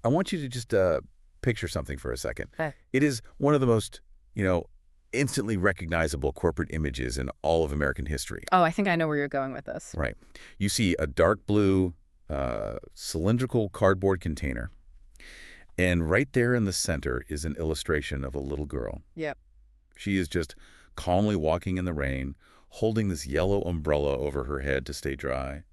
I want you to just picture something for a second. Okay. It is one of the most, instantly recognizable corporate images in all of American history. Oh, I think I know where you're going with this. Right. You see a dark blue cylindrical cardboard container, and right there in the center is an illustration of a little girl. Yep. She is just calmly walking in the rain, holding this yellow umbrella over her head to stay dry.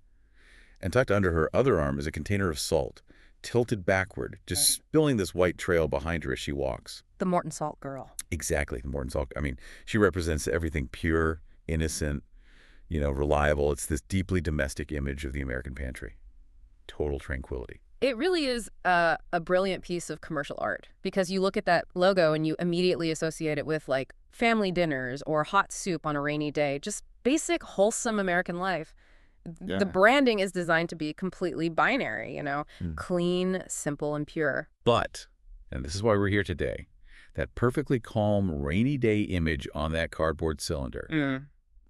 And tucked under her other arm is a container of salt, tilted backward, just spilling this white trail behind her as she walks. The Morton Salt Girl. Exactly, the Morton Salt. I mean, she represents everything pure, innocent, reliable. It's this deeply domestic image of the American pantry. Total tranquility. It really is a brilliant piece of commercial art because you look at that logo and you immediately associate it with like family dinners or hot soup on a rainy day, just basic, wholesome American life. Yeah. The branding is designed to be completely binary, clean, simple, and pure. But, and this is why we're here today, that perfectly calm, rainy day image on that cardboard cylinder,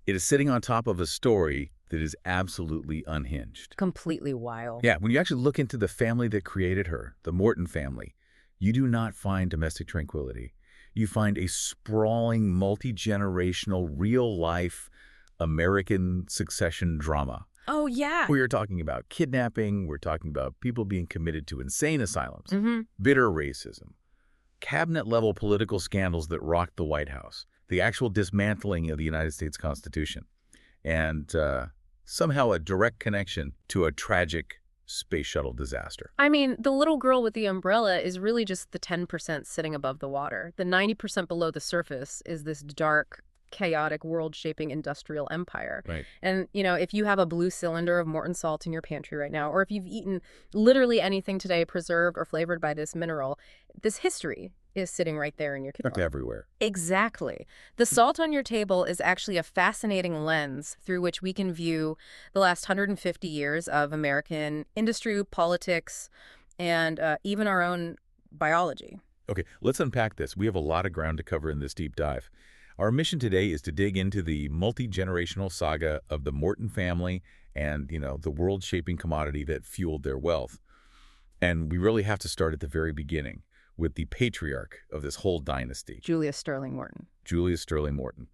it is sitting on top of a story that is absolutely unhinged. Completely wild. Yeah, when you actually look into the family that created her, the Morton family, you do not find domestic tranquility. You find a sprawling, multi-generational, real-life American succession drama. Oh, yeah. We are talking about kidnapping. We're talking about people being committed to insane asylums, bitter racism, cabinet-level political scandals that rocked the White House, the actual dismantling of the United States Constitution, and somehow a direct connection to a tragic space shuttle disaster. I mean, the little girl with the umbrella is really just the 10% sitting above the water. The 90% below the surface is this dark, chaotic, world-shaping industrial empire. Right. And, if you have a blue cylinder of Morton salt in your pantry right now, or if you've eaten literally anything today preserved or flavored by this mineral, this history is sitting right there in your kitchen. Everywhere. Exactly. The salt on your table is actually a fascinating lens through which we can view the last 150 years of American industry, politics, and even our own biology. Okay, let's unpack this. We have a lot of ground to cover in this deep dive. Our mission today is to dig into the multi-generational saga of the Morton family and, the world-shaping commodity that fueled their wealth. And we really have to start at the very beginning with the patriarch of this whole dynasty. Julius Sterling Morton. Julius Sterling Morton,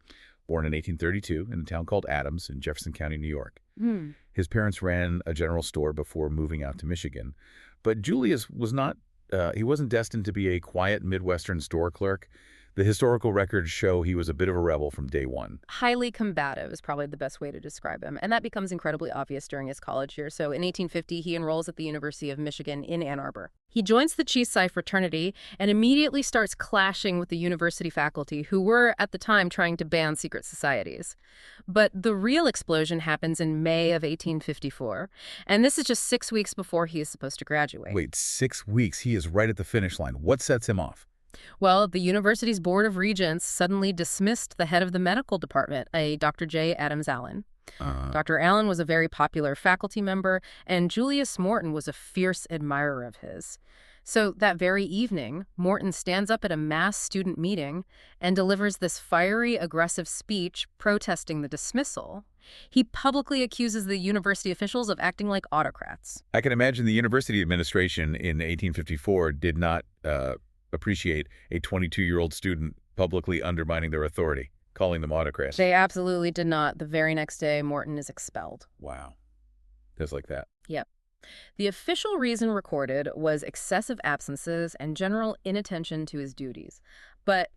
born in 1832 in a town called Adams in Jefferson County, New York. His parents ran a general store before moving out to Michigan. But Julius was not, he wasn't destined to be a quiet Midwestern store clerk. The historical records show he was a bit of a rebel from day one. Highly combative is probably the best way to describe him, and that becomes incredibly obvious during his college years. So in 1850, he enrolls at the University of Michigan in Ann Arbor. He joins the Chi Psi fraternity and immediately starts clashing with the university faculty, who were, at the time, trying to ban secret societies. But the real explosion happens in May of 1854, and this is just 6 weeks before he is supposed to graduate. Wait, 6 weeks? He is right at the finish line. What sets him off? Well, the university's Board of Regents suddenly dismissed the head of the medical department, a Dr. J. Adams Allen. Dr. Allen was a very popular faculty member, and Julius Morton was a fierce admirer of his. So that very evening, Morton stands up at a mass student meeting and delivers this fiery, aggressive speech protesting the dismissal. He publicly accuses the university officials of acting like autocrats. I can imagine the university administration in 1854 did not appreciate a 22-year-old student publicly undermining their authority, calling them autocrats. They absolutely did not. The very next day, Morton is expelled. Wow. Just like that. Yep. The official reason recorded was excessive absences and general inattention to his duties. But,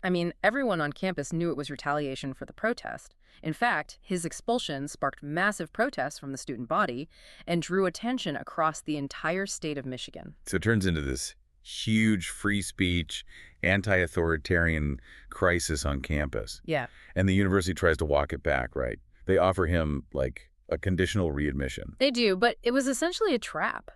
everyone on campus knew it was retaliation for the protest. In fact, his expulsion sparked massive protests from the student body and drew attention across the entire state of Michigan. So it turns into this huge free speech, anti-authoritarian crisis on campus. Yeah. And the university tries to walk it back, right? They offer him, a conditional readmission. They do, but it was essentially a trap.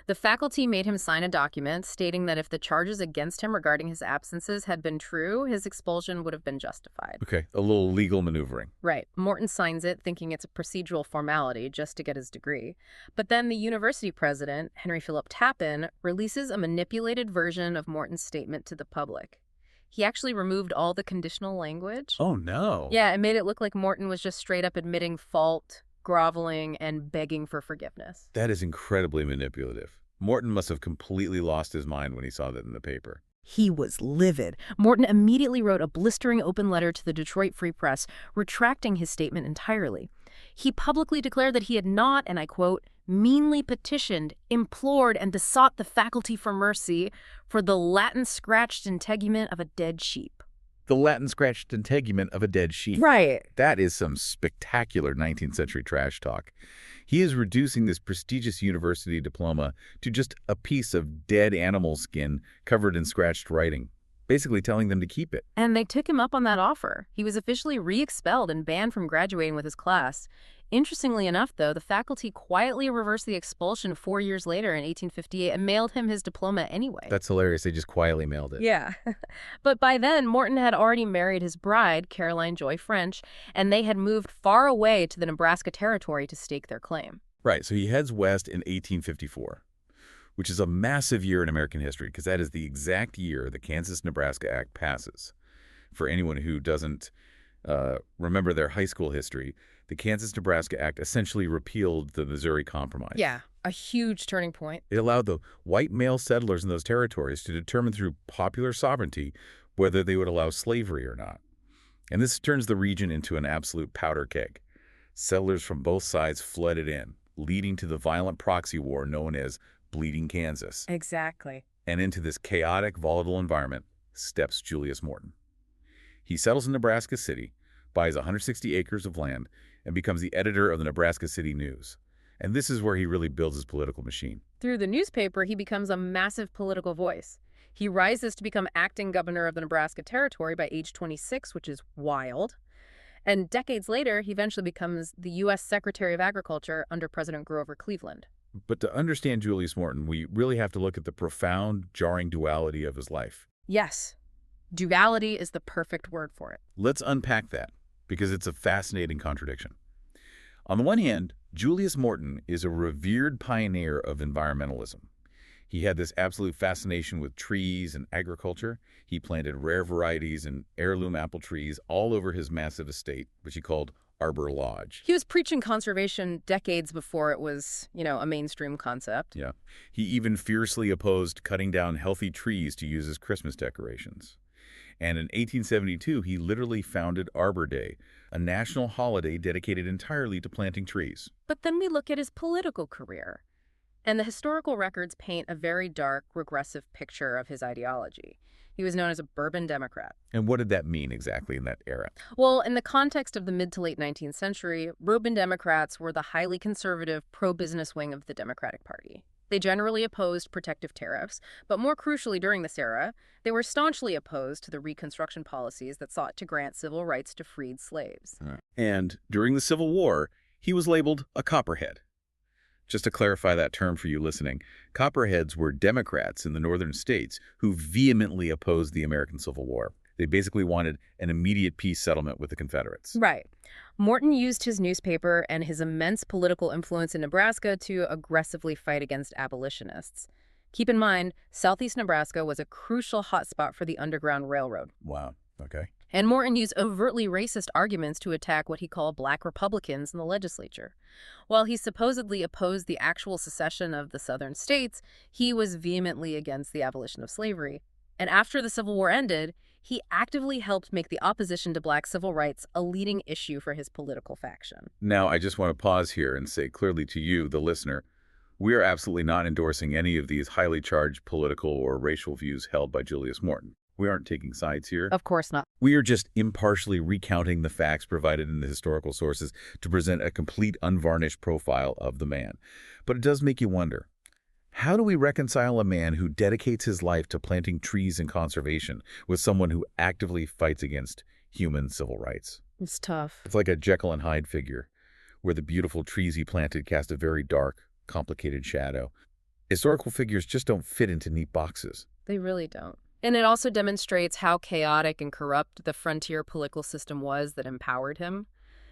The faculty made him sign a document stating that if the charges against him regarding his absences had been true, his expulsion would have been justified. Okay, a little legal maneuvering. Right. Morton signs it, thinking it's a procedural formality just to get his degree. But then the university president, Henry Philip Tappan, releases a manipulated version of Morton's statement to the public. He actually removed all the conditional language. Oh, no. Yeah, it made it look like Morton was just straight up admitting fault, groveling, and begging for forgiveness. That is incredibly manipulative. Morton must have completely lost his mind when he saw that in the paper. He was livid. Morton immediately wrote a blistering open letter to the Detroit Free Press, retracting his statement entirely. He publicly declared that he had not, and I quote, meanly petitioned, implored, and besought the faculty for mercy for the Latin-scratched integument of a dead sheep. The Latin-scratched integument of a dead sheep. Right. That is some spectacular 19th century trash talk. He is reducing this prestigious university diploma to just a piece of dead animal skin covered in scratched writing, basically telling them to keep it. And they took him up on that offer. He was officially re-expelled and banned from graduating with his class. Interestingly enough, though, the faculty quietly reversed the expulsion 4 years later in 1858 and mailed him his diploma anyway. That's hilarious. They just quietly mailed it. Yeah. But by then, Morton had already married his bride, Caroline Joy French, and they had moved far away to the Nebraska Territory to stake their claim. Right, so he heads west in 1854, which is a massive year in American history because that is the exact year the Kansas-Nebraska Act passes. For anyone who doesn't remember their high school history, the Kansas-Nebraska Act essentially repealed the Missouri Compromise. Yeah, a huge turning point. It allowed the white male settlers in those territories to determine through popular sovereignty whether they would allow slavery or not. And this turns the region into an absolute powder keg. Settlers from both sides flooded in, leading to the violent proxy war known as Bleeding Kansas. Exactly. And into this chaotic, volatile environment steps Julius Morton. He settles in Nebraska City, buys 160 acres of land, and becomes the editor of the Nebraska City News. And this is where he really builds his political machine. Through the newspaper, he becomes a massive political voice. He rises to become acting governor of the Nebraska Territory by age 26, which is wild. And decades later, he eventually becomes the U.S. Secretary of Agriculture under President Grover Cleveland. But to understand Julius Morton, we really have to look at the profound, jarring duality of his life. Yes, duality is the perfect word for it. Let's unpack that, because it's a fascinating contradiction. On the one hand, Julius Morton is a revered pioneer of environmentalism. He had this absolute fascination with trees and agriculture. He planted rare varieties and heirloom apple trees all over his massive estate, which he called Arbor Lodge. He was preaching conservation decades before it was, a mainstream concept. Yeah. He even fiercely opposed cutting down healthy trees to use as Christmas decorations. And in 1872, he literally founded Arbor Day, a national holiday dedicated entirely to planting trees. But then we look at his political career, and the historical records paint a very dark, regressive picture of his ideology. He was known as a Bourbon Democrat. And what did that mean exactly in that era? Well, in the context of the mid to late 19th century, Bourbon Democrats were the highly conservative, pro-business wing of the Democratic Party. They generally opposed protective tariffs, but more crucially during this era, they were staunchly opposed to the Reconstruction policies that sought to grant civil rights to freed slaves. And during the Civil War, he was labeled a Copperhead. Just to clarify that term for you listening, Copperheads were Democrats in the northern states who vehemently opposed the American Civil War. They basically wanted an immediate peace settlement with the Confederates. Right. Morton used his newspaper and his immense political influence in Nebraska to aggressively fight against abolitionists. Keep in mind, southeast Nebraska was a crucial hotspot for the Underground Railroad. Wow. Okay. And Morton used overtly racist arguments to attack what he called black Republicans in the legislature. While he supposedly opposed the actual secession of the southern states, he was vehemently against the abolition of slavery. And after the Civil War ended, he actively helped make the opposition to black civil rights a leading issue for his political faction. Now, I just want to pause here and say clearly to you, the listener, we are absolutely not endorsing any of these highly charged political or racial views held by Julius Morton. We aren't taking sides here. Of course not. We are just impartially recounting the facts provided in the historical sources to present a complete unvarnished profile of the man. But it does make you wonder, how do we reconcile a man who dedicates his life to planting trees and conservation with someone who actively fights against human civil rights? It's tough. It's like a Jekyll and Hyde figure, where the beautiful trees he planted cast a very dark, complicated shadow. Historical figures just don't fit into neat boxes. They really don't. And it also demonstrates how chaotic and corrupt the frontier political system was that empowered him.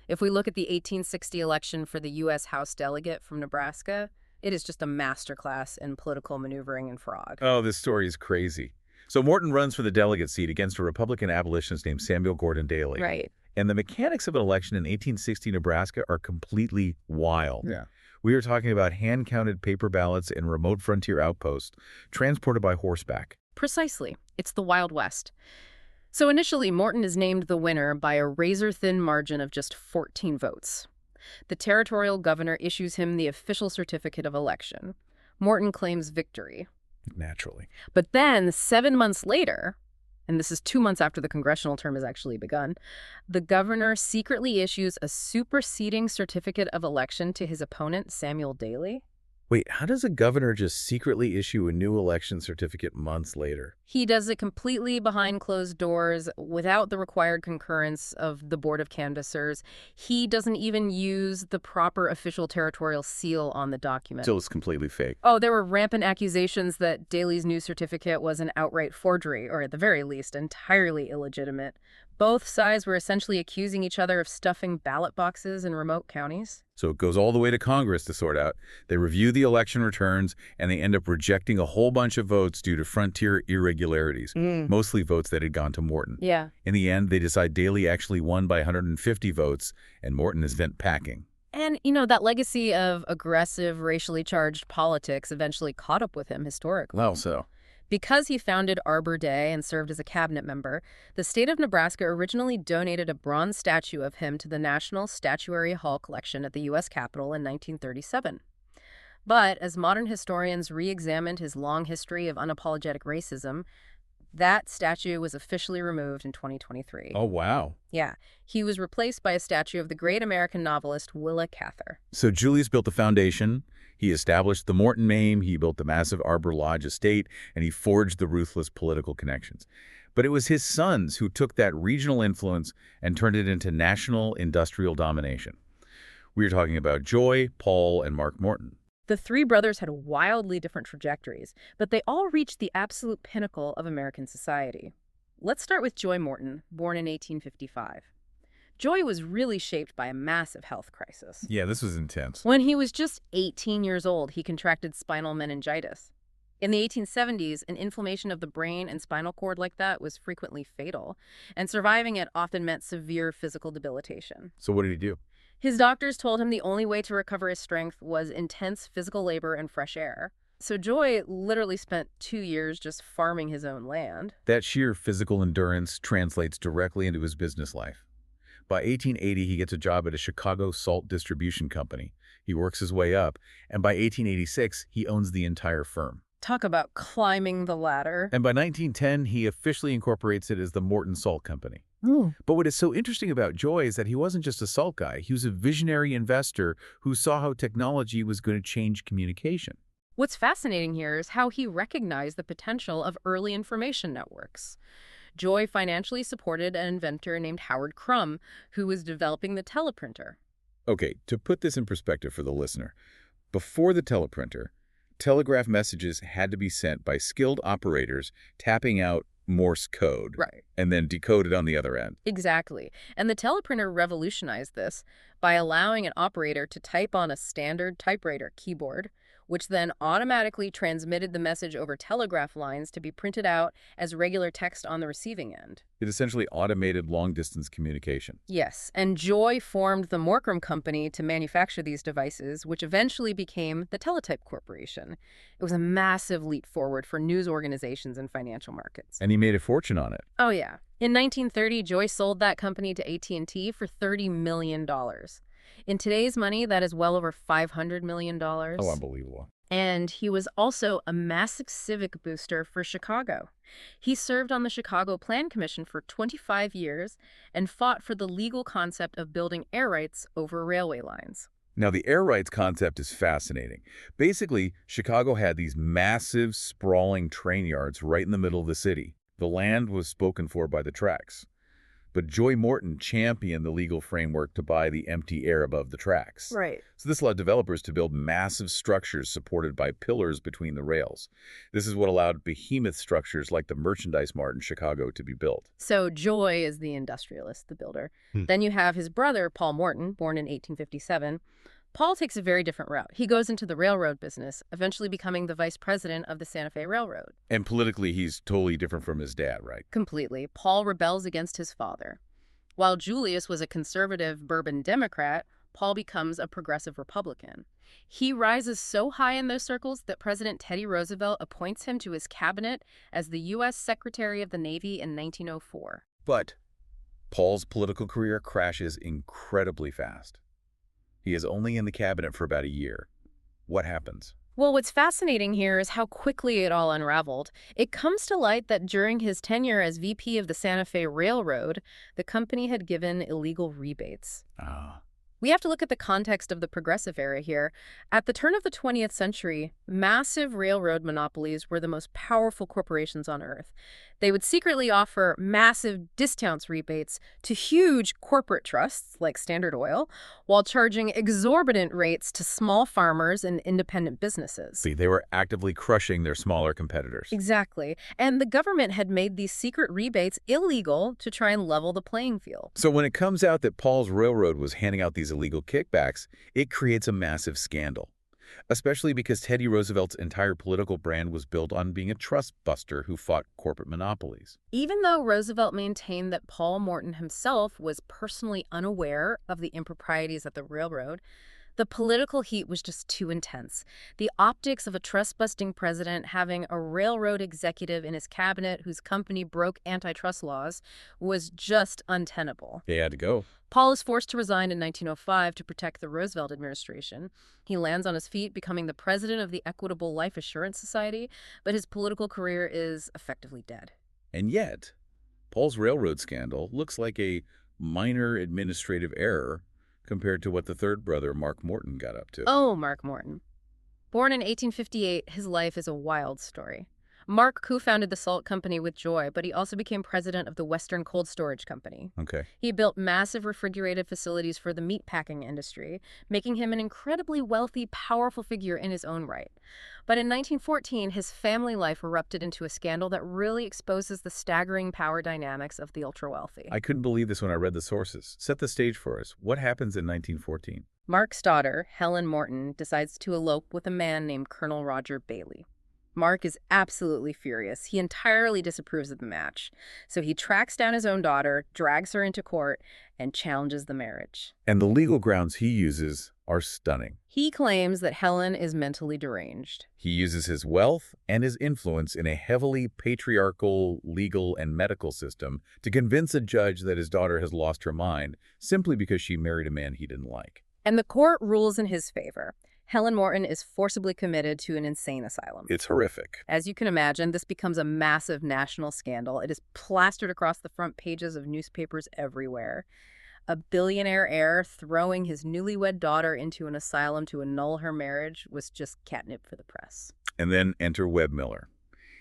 If we look at the 1860 election for the U.S. House delegate from Nebraska, it is just a masterclass in political maneuvering and fraud. Oh, this story is crazy. So Morton runs for the delegate seat against a Republican abolitionist named Samuel Gordon Daly. Right. And the mechanics of an election in 1860 Nebraska are completely wild. Yeah. We are talking about hand-counted paper ballots in remote frontier outposts transported by horseback. Precisely. It's the Wild West. So initially, Morton is named the winner by a razor-thin margin of just 14 votes. The territorial governor issues him the official certificate of election. Morton claims victory. Naturally. But then, 7 months later, and this is 2 months after the congressional term has actually begun, the governor secretly issues a superseding certificate of election to his opponent, Samuel Daley. Wait, how does a governor just secretly issue a new election certificate months later? He does it completely behind closed doors, without the required concurrence of the Board of Canvassers. He doesn't even use the proper official territorial seal on the document. Still, it's completely fake. Oh, there were rampant accusations that Daley's new certificate was an outright forgery, or at the very least, entirely illegitimate. Both sides were essentially accusing each other of stuffing ballot boxes in remote counties. So it goes all the way to Congress to sort out. They review the election returns, and they end up rejecting a whole bunch of votes due to frontier irregularities, mostly votes that had gone to Morton. Yeah. In the end, they decide Daley actually won by 150 votes, and Morton is bent packing. And, that legacy of aggressive, racially charged politics eventually caught up with him historically. Well, so. Because he founded Arbor Day and served as a cabinet member, the state of Nebraska originally donated a bronze statue of him to the National Statuary Hall collection at the U.S. Capitol in 1937. But as modern historians re-examined his long history of unapologetic racism, that statue was officially removed in 2023. Oh, wow. Yeah. He was replaced by a statue of the great American novelist Willa Cather. So Julius built the foundation. He established the Morton name, he built the massive Arbor Lodge estate, and he forged the ruthless political connections. But it was his sons who took that regional influence and turned it into national industrial domination. We are talking about Joy, Paul, and Mark Morton. The three brothers had wildly different trajectories, but they all reached the absolute pinnacle of American society. Let's start with Joy Morton, born in 1855. Joy was really shaped by a massive health crisis. Yeah, this was intense. When he was just 18 years old, he contracted spinal meningitis. In the 1870s, an inflammation of the brain and spinal cord like that was frequently fatal, and surviving it often meant severe physical debilitation. So what did he do? His doctors told him the only way to recover his strength was intense physical labor and fresh air. So Joy literally spent 2 years just farming his own land. That sheer physical endurance translates directly into his business life. By 1880, he gets a job at a Chicago salt distribution company. He works his way up, and by 1886, he owns the entire firm. Talk about climbing the ladder. And by 1910, he officially incorporates it as the Morton Salt Company. Ooh. But what is so interesting about Joy is that he wasn't just a salt guy. He was a visionary investor who saw how technology was going to change communication. What's fascinating here is how he recognized the potential of early information networks. Joy financially supported an inventor named Howard Crum, who was developing the teleprinter. Okay, to put this in perspective for the listener, before the teleprinter, telegraph messages had to be sent by skilled operators tapping out Morse code. Right. And then decoded on the other end. Exactly. And the teleprinter revolutionized this by allowing an operator to type on a standard typewriter keyboard, which then automatically transmitted the message over telegraph lines to be printed out as regular text on the receiving end. It essentially automated long-distance communication. Yes, and Joy formed the Morton Company to manufacture these devices, which eventually became the Teletype Corporation. It was a massive leap forward for news organizations and financial markets. And he made a fortune on it. Oh, yeah. In 1930, Joy sold that company to AT&T for $30 million. In today's money, that is well over $500 million. Oh, unbelievable. And he was also a massive civic booster for Chicago. He served on the Chicago Plan Commission for 25 years and fought for the legal concept of building air rights over railway lines. Now, the air rights concept is fascinating. Basically, Chicago had these massive, sprawling train yards right in the middle of the city. The land was spoken for by the tracks. But Joy Morton championed the legal framework to buy the empty air above the tracks. Right. So this allowed developers to build massive structures supported by pillars between the rails. This is what allowed behemoth structures like the Merchandise Mart in Chicago to be built. So Joy is the industrialist, the builder. Then you have his brother, Paul Morton, born in 1857. Paul takes a very different route. He goes into the railroad business, eventually becoming the vice president of the Santa Fe Railroad. And politically, he's totally different from his dad, right? Completely. Paul rebels against his father. While Julius was a conservative Bourbon Democrat, Paul becomes a progressive Republican. He rises so high in those circles that President Teddy Roosevelt appoints him to his cabinet as the U.S. Secretary of the Navy in 1904. But Paul's political career crashes incredibly fast. He is only in the cabinet for about a year. What happens? Well, what's fascinating here is how quickly it all unraveled. It comes to light that during his tenure as VP of the Santa Fe Railroad, the company had given illegal rebates. We have to look at the context of the Progressive era here. At the turn of the 20th century, massive railroad monopolies were the most powerful corporations on Earth. They would secretly offer massive discounts rebates to huge corporate trusts like Standard Oil, while charging exorbitant rates to small farmers and independent businesses. See, they were actively crushing their smaller competitors. Exactly. And the government had made these secret rebates illegal to try and level the playing field. So when it comes out that Paul's railroad was handing out these illegal kickbacks, it creates a massive scandal. Especially because Teddy Roosevelt's entire political brand was built on being a trust buster who fought corporate monopolies. Even though Roosevelt maintained that Paul Morton himself was personally unaware of the improprieties at the railroad, the political heat was just too intense. The optics of a trust-busting president having a railroad executive in his cabinet whose company broke antitrust laws was just untenable. They had to go. Paul is forced to resign in 1905 to protect the Roosevelt administration. He lands on his feet, becoming the president of the Equitable Life Assurance Society, but his political career is effectively dead. And yet, Paul's railroad scandal looks like a minor administrative error compared to what the third brother, Mark Morton, got up to. Oh, Mark Morton. Born in 1858, his life is a wild story. Mark co-founded the salt company with joy, but he also became president of the Western Cold Storage Company. Okay. He built massive refrigerated facilities for the meatpacking industry, making him an incredibly wealthy, powerful figure in his own right. But in 1914, his family life erupted into a scandal that really exposes the staggering power dynamics of the ultra-wealthy. I couldn't believe this when I read the sources. Set the stage for us. What happens in 1914? Mark's daughter, Helen Morton, decides to elope with a man named Colonel Roger Bailey. Mark is absolutely furious. He entirely disapproves of the match. So he tracks down his own daughter, drags her into court, and challenges the marriage. And the legal grounds he uses are stunning. He claims that Helen is mentally deranged. He uses his wealth and his influence in a heavily patriarchal legal and medical system to convince a judge that his daughter has lost her mind simply because she married a man he didn't like. And the court rules in his favor. Helen Morton is forcibly committed to an insane asylum. It's horrific. As you can imagine, this becomes a massive national scandal. It is plastered across the front pages of newspapers everywhere. A billionaire heir throwing his newlywed daughter into an asylum to annul her marriage was just catnip for the press. And then enter Webb Miller.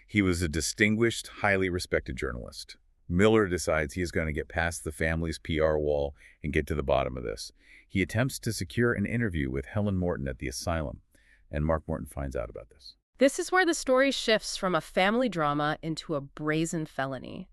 He was a distinguished, highly respected journalist. Miller decides he is going to get past the family's PR wall and get to the bottom of this. He attempts to secure an interview with Helen Morton at the asylum, and Mark Morton finds out about this. This is where the story shifts from a family drama into a brazen felony.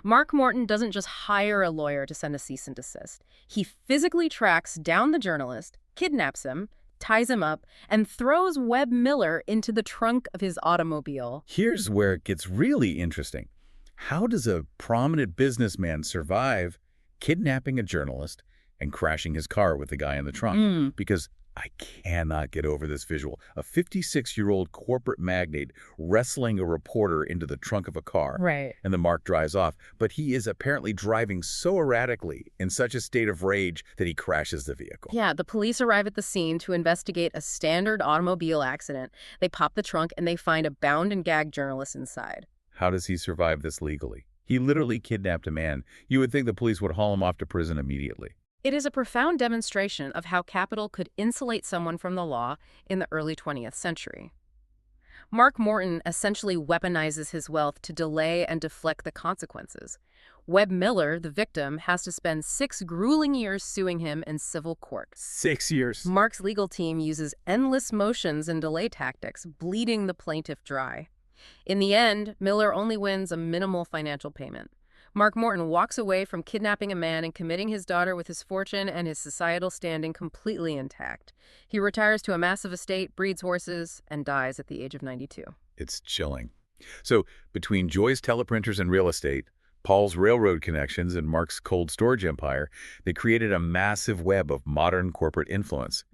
Mark Morton doesn't just hire a lawyer to send a cease and desist. He physically tracks down the journalist, kidnaps him, ties him up, and throws Webb Miller into the trunk of his automobile. Here's where it gets really interesting. How does a prominent businessman survive kidnapping a journalist and crashing his car with the guy in the trunk? Because I cannot get over this visual. A 56-year-old corporate magnate wrestling a reporter into the trunk of a car. Right. And the Mark drives off. But he is apparently driving so erratically in such a state of rage that he crashes the vehicle. Yeah, the police arrive at the scene to investigate a standard automobile accident. They pop the trunk and they find a bound and gagged journalist inside. How does he survive this legally? He literally kidnapped a man. You would think the police would haul him off to prison immediately. It is a profound demonstration of how capital could insulate someone from the law in the early 20th century. Mark Morton essentially weaponizes his wealth to delay and deflect the consequences. Webb Miller, the victim, has to spend 6 grueling years suing him in civil court. 6 years. Mark's legal team uses endless motions and delay tactics, bleeding the plaintiff dry. In the end, Miller only wins a minimal financial payment. Mark Morton walks away from kidnapping a man and committing his daughter with his fortune and his societal standing completely intact. He retires to a massive estate, breeds horses, and dies at the age of 92. It's chilling. So between Joy's teleprinters and real estate, Paul's railroad connections and Mark's cold storage empire, they created a massive web of modern corporate influence.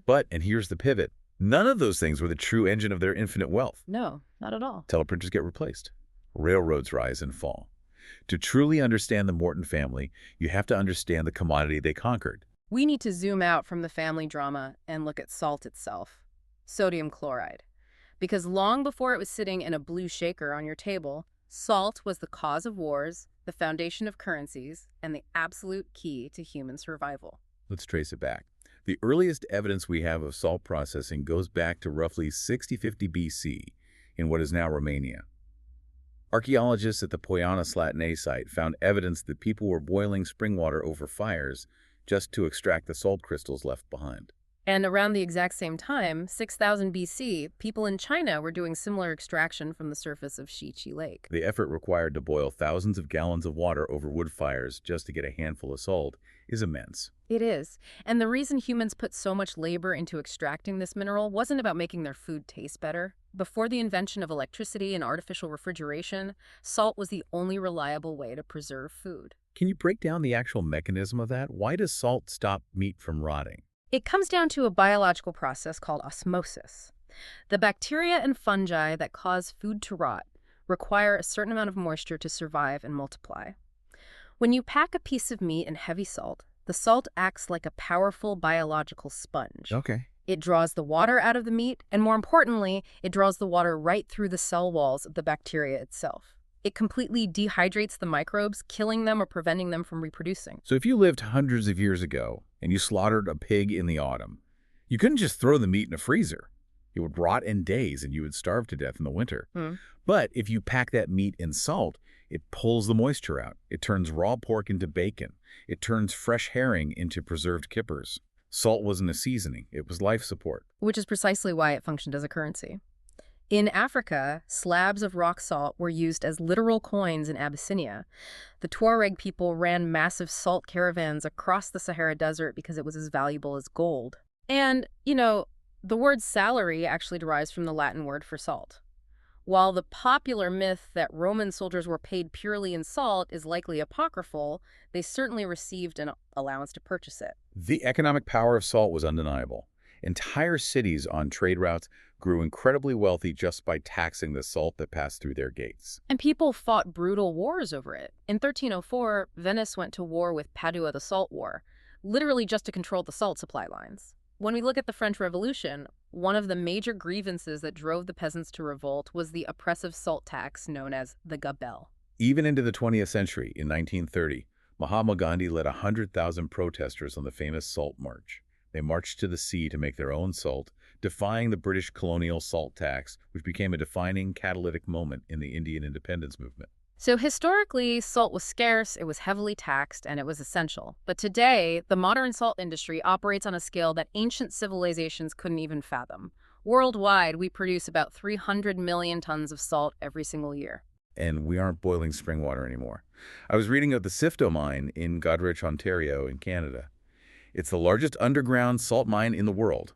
But, and here's the pivot, none of those things were the true engine of their infinite wealth. No, not at all. Teleprinters get replaced. Railroads rise and fall. To truly understand the Morton family, you have to understand the commodity they conquered. We need to zoom out from the family drama and look at salt itself, sodium chloride. Because long before it was sitting in a blue shaker on your table, salt was the cause of wars, the foundation of currencies, and the absolute key to human survival. Let's trace it back. The earliest evidence we have of salt processing goes back to roughly 6050 BC in what is now Romania. Archaeologists at the Poiana Slatinei site found evidence that people were boiling spring water over fires just to extract the salt crystals left behind. And around the exact same time, 6000 BC, people in China were doing similar extraction from the surface of Shiqi Lake. The effort required to boil thousands of gallons of water over wood fires just to get a handful of salt is immense. It is. And the reason humans put so much labor into extracting this mineral wasn't about making their food taste better. Before the invention of electricity and artificial refrigeration, salt was the only reliable way to preserve food. Can you break down the actual mechanism of that? Why does salt stop meat from rotting? It comes down to a biological process called osmosis. The bacteria and fungi that cause food to rot require a certain amount of moisture to survive and multiply. When you pack a piece of meat in heavy salt, the salt acts like a powerful biological sponge. Okay. It draws the water out of the meat, and more importantly, it draws the water right through the cell walls of the bacteria itself. It completely dehydrates the microbes, killing them or preventing them from reproducing. So if you lived hundreds of years ago and you slaughtered a pig in the autumn, you couldn't just throw the meat in a freezer. It would rot in days and you would starve to death in the winter. But if you pack that meat in salt, it pulls the moisture out. It turns raw pork into bacon. It turns fresh herring into preserved kippers. Salt wasn't a seasoning. It was life support. Which is precisely why it functioned as a currency. In Africa, slabs of rock salt were used as literal coins in Abyssinia. The Tuareg people ran massive salt caravans across the Sahara Desert because it was as valuable as gold. And, the word salary actually derives from the Latin word for salt. While the popular myth that Roman soldiers were paid purely in salt is likely apocryphal, they certainly received an allowance to purchase it. The economic power of salt was undeniable. Entire cities on trade routes grew incredibly wealthy just by taxing the salt that passed through their gates. And people fought brutal wars over it. In 1304, Venice went to war with Padua, the Salt War, literally just to control the salt supply lines. When we look at the French Revolution, one of the major grievances that drove the peasants to revolt was the oppressive salt tax known as the gabelle. Even into the 20th century, in 1930, Mahatma Gandhi led 100,000 protesters on the famous Salt March. They marched to the sea to make their own salt, defying the British colonial salt tax, which became a defining catalytic moment in the Indian independence movement. So historically, salt was scarce, it was heavily taxed, and it was essential. But today, the modern salt industry operates on a scale that ancient civilizations couldn't even fathom. Worldwide, we produce about 300 million tons of salt every single year. And we aren't boiling spring water anymore. I was reading of the Sifto mine in Goderich, Ontario, in Canada. It's the largest underground salt mine in the world.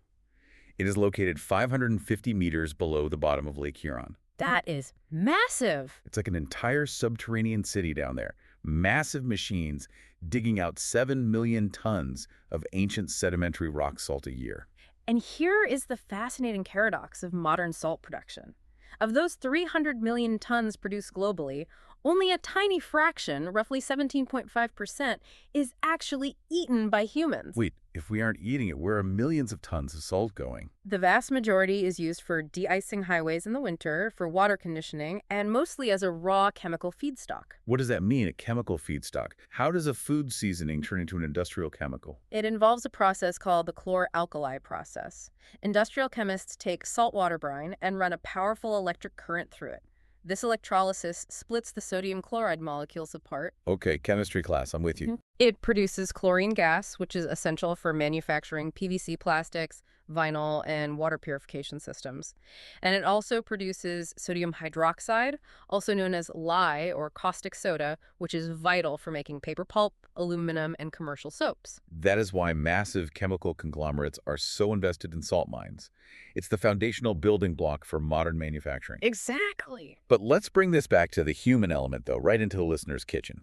It is located 550 meters below the bottom of Lake Huron. That is massive. It's like an entire subterranean city down there. Massive machines digging out 7 million tons of ancient sedimentary rock salt a year. And here is the fascinating paradox of modern salt production. Of those 300 million tons produced globally, only a tiny fraction, roughly 17.5%, is actually eaten by humans. Wait, if we aren't eating it, where are millions of tons of salt going? The vast majority is used for de-icing highways in the winter, for water conditioning, and mostly as a raw chemical feedstock. What does that mean, a chemical feedstock? How does a food seasoning turn into an industrial chemical? It involves a process called the chlor-alkali process. Industrial chemists take saltwater brine and run a powerful electric current through it. This electrolysis splits the sodium chloride molecules apart. Okay, chemistry class, I'm with you. It produces chlorine gas, which is essential for manufacturing PVC plastics, vinyl, and water purification systems. And it also produces sodium hydroxide, also known as lye or caustic soda, which is vital for making paper pulp, aluminum, and commercial soaps. That is why massive chemical conglomerates are so invested in salt mines. It's the foundational building block for modern manufacturing. Exactly. But let's bring this back to the human element, though, right into the listener's kitchen.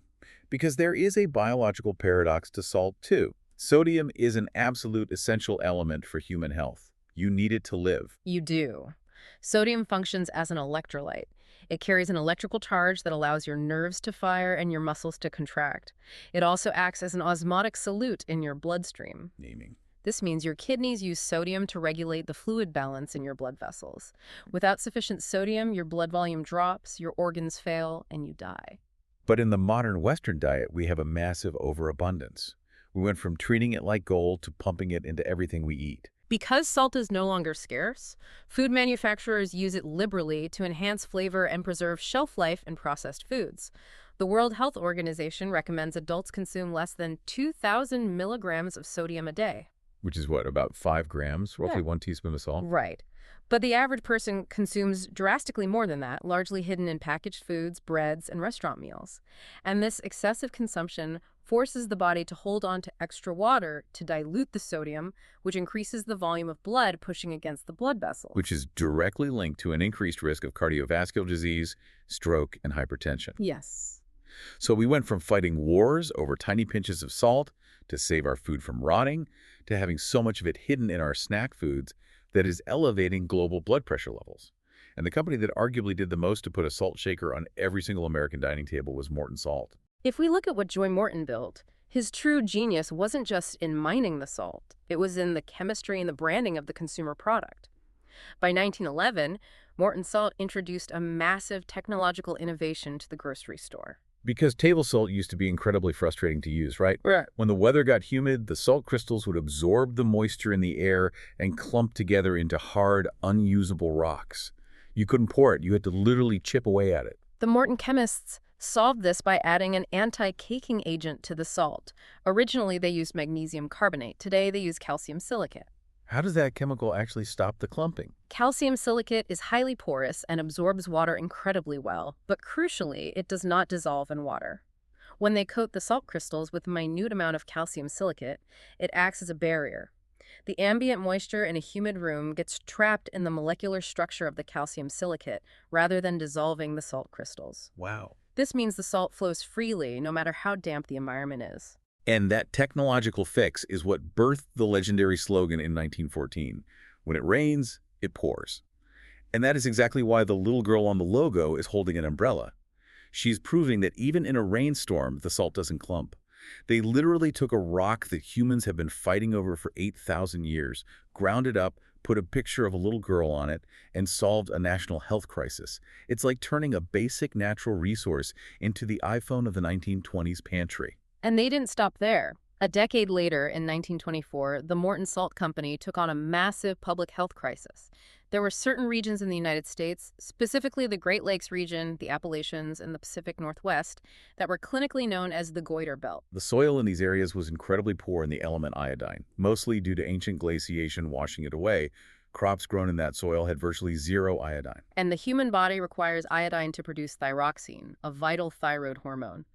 Because there is a biological paradox to salt, too. Sodium is an absolute essential element for human health. You need it to live. You do. Sodium functions as an electrolyte. It carries an electrical charge that allows your nerves to fire and your muscles to contract. It also acts as an osmotic solute in your bloodstream. Naming. This means your kidneys use sodium to regulate the fluid balance in your blood vessels. Without sufficient sodium, your blood volume drops, your organs fail, and you die. But in the modern Western diet, we have a massive overabundance. We went from treating it like gold to pumping it into everything we eat. Because salt is no longer scarce, food manufacturers use it liberally to enhance flavor and preserve shelf life in processed foods. The World Health Organization recommends adults consume less than 2,000 milligrams of sodium a day. Which is what, about 5 grams, roughly 1 teaspoon of salt? Right. But the average person consumes drastically more than that, largely hidden in packaged foods, breads, and restaurant meals. And this excessive consumption forces the body to hold on to extra water to dilute the sodium, which increases the volume of blood pushing against the blood vessels. Which is directly linked to an increased risk of cardiovascular disease, stroke, and hypertension. Yes. So we went from fighting wars over tiny pinches of salt to save our food from rotting, to having so much of it hidden in our snack foods that is elevating global blood pressure levels. And the company that arguably did the most to put a salt shaker on every single American dining table was Morton Salt. If we look at what Joy Morton built, his true genius wasn't just in mining the salt. It was in the chemistry and the branding of the consumer product. By 1911, Morton Salt introduced a massive technological innovation to the grocery store. Because table salt used to be incredibly frustrating to use, right? Right. When the weather got humid, the salt crystals would absorb the moisture in the air and clump together into hard, unusable rocks. You couldn't pour it. You had to literally chip away at it. The Morton chemists solved this by adding an anti-caking agent to the salt. Originally, they used magnesium carbonate. Today, they use calcium silicate. How does that chemical actually stop the clumping? Calcium silicate is highly porous and absorbs water incredibly well, but crucially, it does not dissolve in water. When they coat the salt crystals with a minute amount of calcium silicate, it acts as a barrier. The ambient moisture in a humid room gets trapped in the molecular structure of the calcium silicate rather than dissolving the salt crystals. Wow. This means the salt flows freely, no matter how damp the environment is. And that technological fix is what birthed the legendary slogan in 1914. When it rains, it pours. And that is exactly why the little girl on the logo is holding an umbrella. She's proving that even in a rainstorm, the salt doesn't clump. They literally took a rock that humans have been fighting over for 8,000 years, ground it up, put a picture of a little girl on it, and solved a national health crisis. It's like turning a basic natural resource into the iPhone of the 1920s pantry. And they didn't stop there. A decade later, in 1924, the Morton Salt Company took on a massive public health crisis. There were certain regions in the United States, specifically the Great Lakes region, the Appalachians, and the Pacific Northwest, that were clinically known as the goiter belt. The soil in these areas was incredibly poor in the element iodine, mostly due to ancient glaciation washing it away. Crops grown in that soil had virtually zero iodine. And the human body requires iodine to produce thyroxine, a vital thyroid hormone.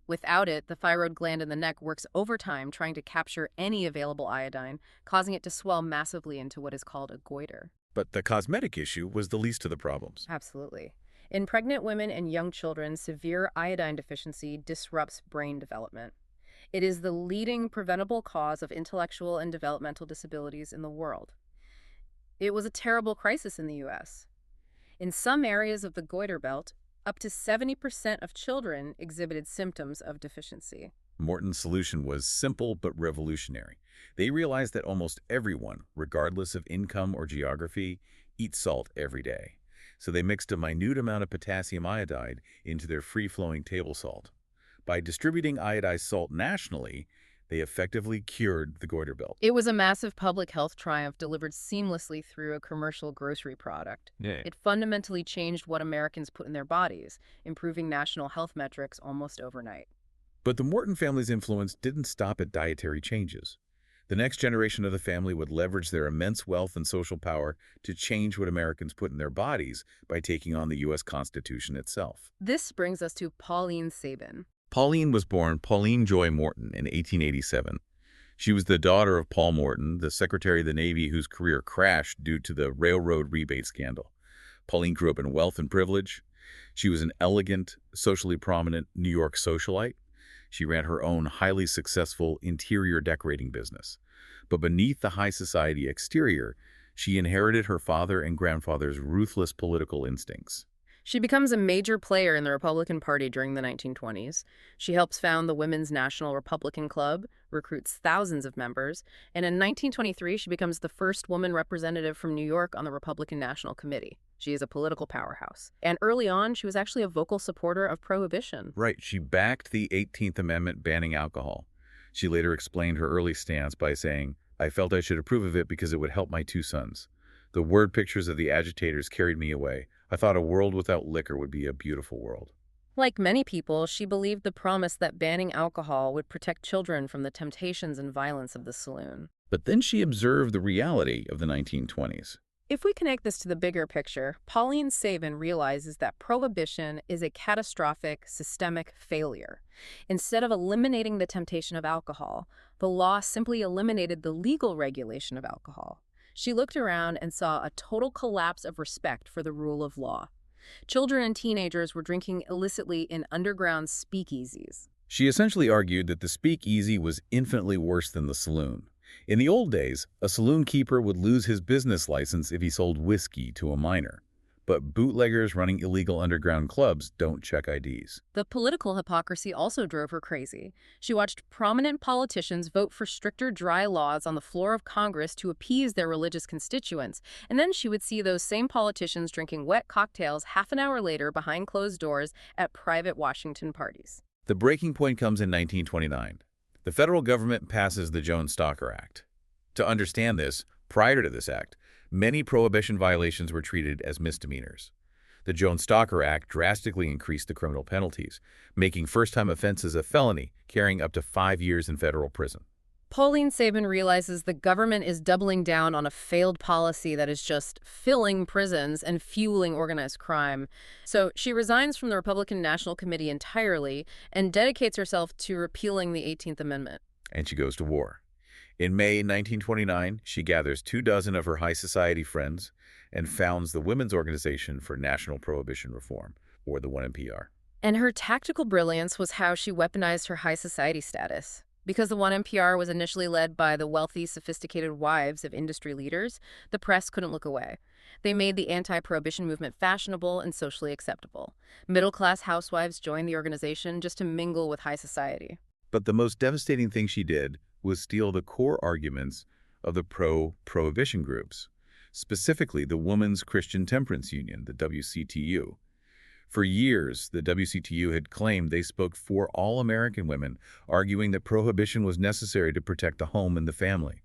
Without it, the thyroid gland in the neck works overtime trying to capture any available iodine, causing it to swell massively into what is called a goiter. But the cosmetic issue was the least of the problems. Absolutely. In pregnant women and young children, severe iodine deficiency disrupts brain development. It is the leading preventable cause of intellectual and developmental disabilities in the world. It was a terrible crisis in the U.S. In some areas of the goiter belt, up to 70% of children exhibited symptoms of deficiency. Morton's solution was simple but revolutionary. They realized that almost everyone, regardless of income or geography, eats salt every day. So they mixed a minute amount of potassium iodide into their free-flowing table salt. By distributing iodized salt nationally, they effectively cured the goiter belt. It was a massive public health triumph delivered seamlessly through a commercial grocery product. Yeah. It fundamentally changed what Americans put in their bodies, improving national health metrics almost overnight. But the Morton family's influence didn't stop at dietary changes. The next generation of the family would leverage their immense wealth and social power to change what Americans put in their bodies by taking on the U.S. Constitution itself. This brings us to Pauline Sabin. Pauline was born Pauline Joy Morton in 1887. She was the daughter of Paul Morton, the Secretary of the Navy whose career crashed due to the railroad rebate scandal. Pauline grew up in wealth and privilege. She was an elegant, socially prominent New York socialite. She ran her own highly successful interior decorating business. But beneath the high society exterior, she inherited her father and grandfather's ruthless political instincts. She becomes a major player in the Republican Party during the 1920s. She helps found the Women's National Republican Club, recruits thousands of members, and in 1923 she becomes the first woman representative from New York on the Republican National Committee. She is a political powerhouse. And early on, she was actually a vocal supporter of prohibition. Right, she backed the 18th Amendment banning alcohol. She later explained her early stance by saying, "I felt I should approve of it because it would help my two sons. The word pictures of the agitators carried me away. I thought a world without liquor would be a beautiful world." Like many people, she believed the promise that banning alcohol would protect children from the temptations and violence of the saloon. But then she observed the reality of the 1920s. If we connect this to the bigger picture, Pauline Sabin realizes that prohibition is a catastrophic, systemic failure. Instead of eliminating the temptation of alcohol, the law simply eliminated the legal regulation of alcohol. She looked around and saw a total collapse of respect for the rule of law. Children and teenagers were drinking illicitly in underground speakeasies. She essentially argued that the speakeasy was infinitely worse than the saloon. In the old days, a saloon keeper would lose his business license if he sold whiskey to a minor. But bootleggers running illegal underground clubs don't check IDs. The political hypocrisy also drove her crazy. She watched prominent politicians vote for stricter dry laws on the floor of Congress to appease their religious constituents, and then she would see those same politicians drinking wet cocktails half an hour later behind closed doors at private Washington parties. The breaking point comes in 1929. The federal government passes the Jones-Stalker Act. To understand this, prior to this act, many prohibition violations were treated as misdemeanors. The Jones-Stalker Act drastically increased the criminal penalties, making first-time offenses a felony, carrying up to 5 years in federal prison. Pauline Sabin realizes the government is doubling down on a failed policy that is just filling prisons and fueling organized crime. So she resigns from the Republican National Committee entirely and dedicates herself to repealing the 18th Amendment. And she goes to war. In May 1929, she gathers 24 of her high society friends and founds the Women's Organization for National Prohibition Reform, or the 1MPR. And her tactical brilliance was how she weaponized her high society status. Because the 1MPR was initially led by the wealthy, sophisticated wives of industry leaders, the press couldn't look away. They made the anti-prohibition movement fashionable and socially acceptable. Middle-class housewives joined the organization just to mingle with high society. But the most devastating thing she did was steal the core arguments of the pro-prohibition groups, specifically the Women's Christian Temperance Union, the WCTU. For years, the WCTU had claimed they spoke for all American women, arguing that prohibition was necessary to protect the home and the family.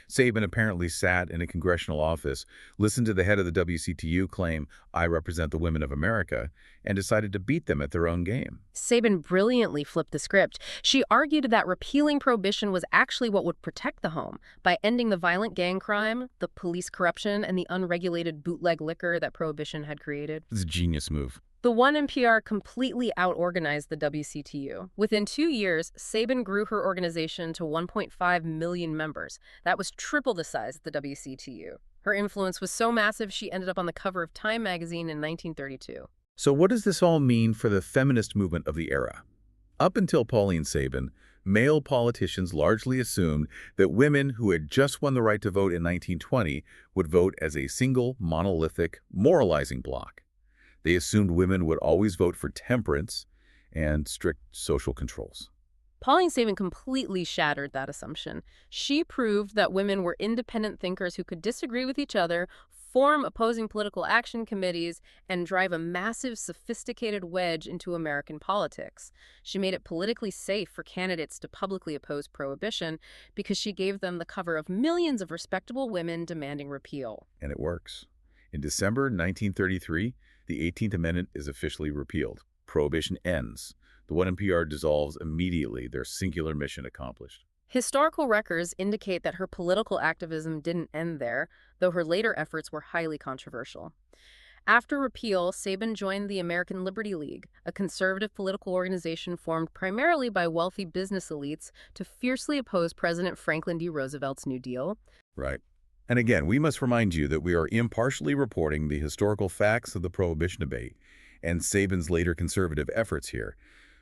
Sabin apparently sat in a congressional office, listened to the head of the WCTU claim, "I represent the women of America," and decided to beat them at their own game. Sabin brilliantly flipped the script. She argued that repealing prohibition was actually what would protect the home by ending the violent gang crime, the police corruption, and the unregulated bootleg liquor that prohibition had created. It's a genius move. The 1MPR completely out-organized the WCTU. Within 2 years, Sabin grew her organization to 1.5 million members. That was triple the size of the WCTU. Her influence was so massive, she ended up on the cover of Time magazine in 1932. So what does this all mean for the feminist movement of the era? Up until Pauline Sabin, male politicians largely assumed that women who had just won the right to vote in 1920 would vote as a single, monolithic, moralizing bloc. They assumed women would always vote for temperance and strict social controls. Pauline Sabin completely shattered that assumption. She proved that women were independent thinkers who could disagree with each other, form opposing political action committees, and drive a massive, sophisticated wedge into American politics. She made it politically safe for candidates to publicly oppose prohibition because she gave them the cover of millions of respectable women demanding repeal. And it works. In December 1933, the 18th Amendment is officially repealed. Prohibition ends. The 1MPR dissolves immediately, their singular mission accomplished. Historical records indicate that her political activism didn't end there, though her later efforts were highly controversial. After repeal, Sabin joined the American Liberty League, a conservative political organization formed primarily by wealthy business elites to fiercely oppose President Franklin D. Roosevelt's New Deal. Right. And again, we must remind you that we are impartially reporting the historical facts of the Prohibition debate and Sabin's later conservative efforts here,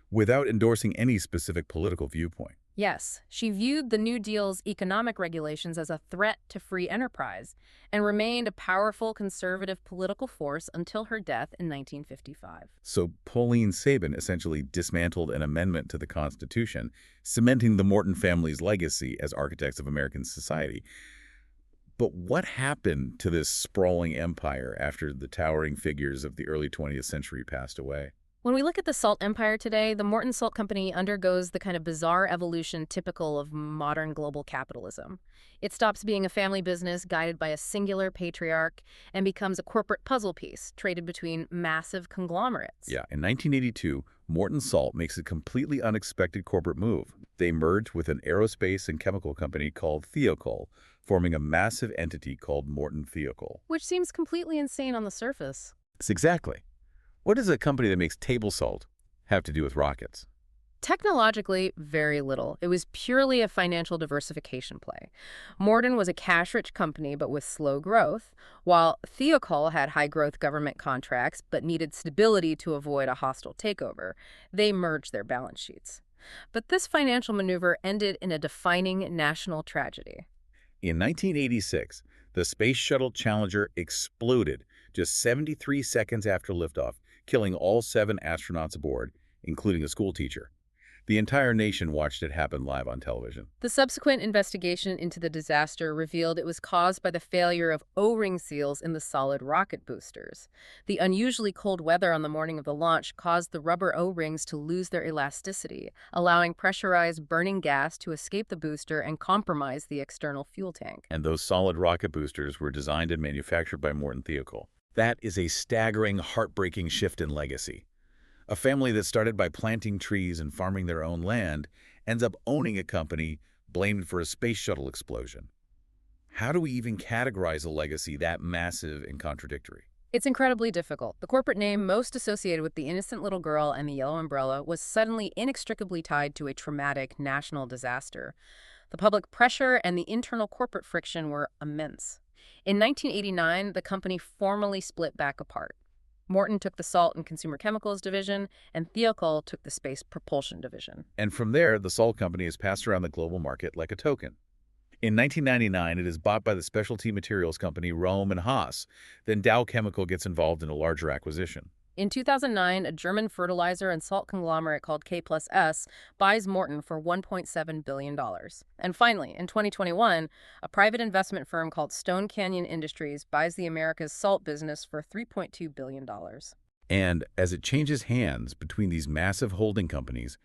without endorsing any specific political viewpoint. Yes, she viewed the New Deal's economic regulations as a threat to free enterprise and remained a powerful conservative political force until her death in 1955. So Pauline Sabin essentially dismantled an amendment to the Constitution, cementing the Morton family's legacy as architects of American society. But what happened to this sprawling empire after the towering figures of the early 20th century passed away? When we look at the salt empire today, the Morton Salt Company undergoes the kind of bizarre evolution typical of modern global capitalism. It stops being a family business guided by a singular patriarch and becomes a corporate puzzle piece traded between massive conglomerates. Yeah, in 1982, Morton Salt makes a completely unexpected corporate move. They merge with an aerospace and chemical company called Thiokol, forming a massive entity called Morton Thiokol. Which seems completely insane on the surface. It's exactly. What does a company that makes table salt have to do with rockets? Technologically, very little. It was purely a financial diversification play. Morton was a cash-rich company but with slow growth, while Thiokol had high-growth government contracts but needed stability to avoid a hostile takeover. They merged their balance sheets. But this financial maneuver ended in a defining national tragedy. In 1986, the Space Shuttle Challenger exploded just 73 seconds after liftoff, killing all 7 astronauts aboard, including a schoolteacher. The entire nation watched it happen live on television. The subsequent investigation into the disaster revealed it was caused by the failure of O-ring seals in the solid rocket boosters. The unusually cold weather on the morning of the launch caused the rubber O-rings to lose their elasticity, allowing pressurized burning gas to escape the booster and compromise the external fuel tank. And those solid rocket boosters were designed and manufactured by Morton Thiokol. That is a staggering, heartbreaking shift in legacy. A family that started by planting trees and farming their own land ends up owning a company blamed for a space shuttle explosion. How do we even categorize a legacy that massive and contradictory? It's incredibly difficult. The corporate name most associated with the innocent little girl and the yellow umbrella was suddenly inextricably tied to a traumatic national disaster. The public pressure and the internal corporate friction were immense. In 1989, the company formally split back apart. Morton took the Salt and Consumer Chemicals division, and Thiokol took the Space Propulsion division. And from there, the salt company is passed around the global market like a token. In 1999, it is bought by the specialty materials company Röhm and Haas. Then Dow Chemical gets involved in a larger acquisition. In 2009, a German fertilizer and salt conglomerate called K+S buys Morton for $1.7 billion. And finally, in 2021, a private investment firm called Stone Canyon Industries buys the America's salt business for $3.2 billion. And as it changes hands between these massive holding companies,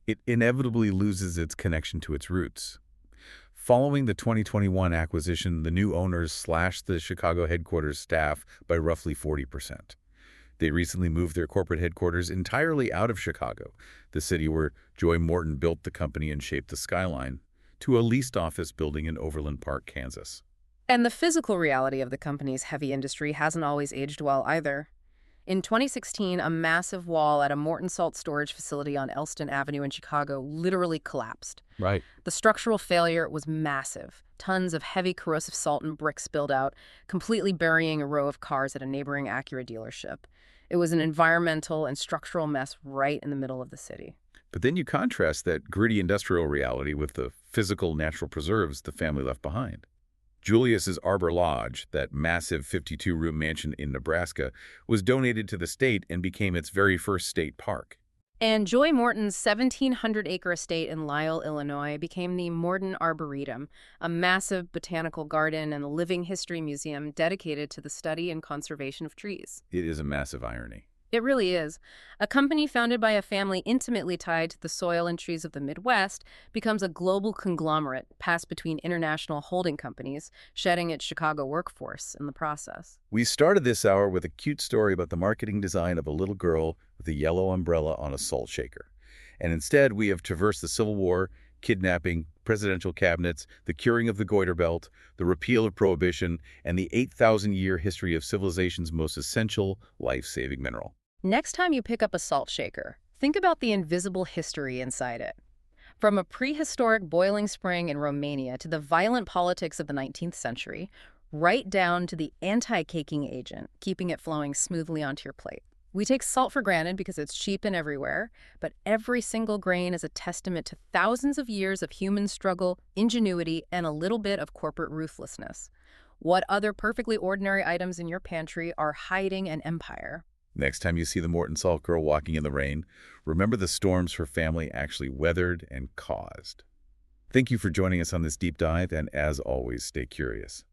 it inevitably loses its connection to its roots. Following the 2021 acquisition, the new owners slashed the Chicago headquarters staff by roughly 40%. They recently moved their corporate headquarters entirely out of Chicago, the city where Joy Morton built the company and shaped the skyline, to a leased office building in Overland Park, Kansas. And the physical reality of the company's heavy industry hasn't always aged well either. In 2016, a massive wall at a Morton Salt storage facility on Elston Avenue in Chicago literally collapsed. Right. The structural failure was massive. Tons of heavy corrosive salt and bricks spilled out, completely burying a row of cars at a neighboring Acura dealership. It was an environmental and structural mess right in the middle of the city. But then you contrast that gritty industrial reality with the physical natural preserves the family left behind. Julius's Arbor Lodge, that massive 52-room mansion in Nebraska, was donated to the state and became its very first state park. And Joy Morton's 1,700-acre estate in Lisle, Illinois, became the Morton Arboretum, a massive botanical garden and living history museum dedicated to the study and conservation of trees. It is a massive irony. It really is. A company founded by a family intimately tied to the soil and trees of the Midwest becomes a global conglomerate passed between international holding companies, shedding its Chicago workforce in the process. We started this hour with a cute story about the marketing design of a little girl with a yellow umbrella on a salt shaker. And instead, we have traversed the Civil War, kidnapping, presidential cabinets, the curing of the goiter belt, the repeal of prohibition, and the 8,000-year history of civilization's most essential life-saving mineral. Next time you pick up a salt shaker, think about the invisible history inside it. From a prehistoric boiling spring in Romania to the violent politics of the 19th century, right down to the anti-caking agent, keeping it flowing smoothly onto your plate. We take salt for granted because it's cheap and everywhere, but every single grain is a testament to thousands of years of human struggle, ingenuity, and a little bit of corporate ruthlessness. What other perfectly ordinary items in your pantry are hiding an empire? Next time you see the Morton Salt Girl walking in the rain, remember the storms her family actually weathered and caused. Thank you for joining us on this deep dive, and as always, stay curious.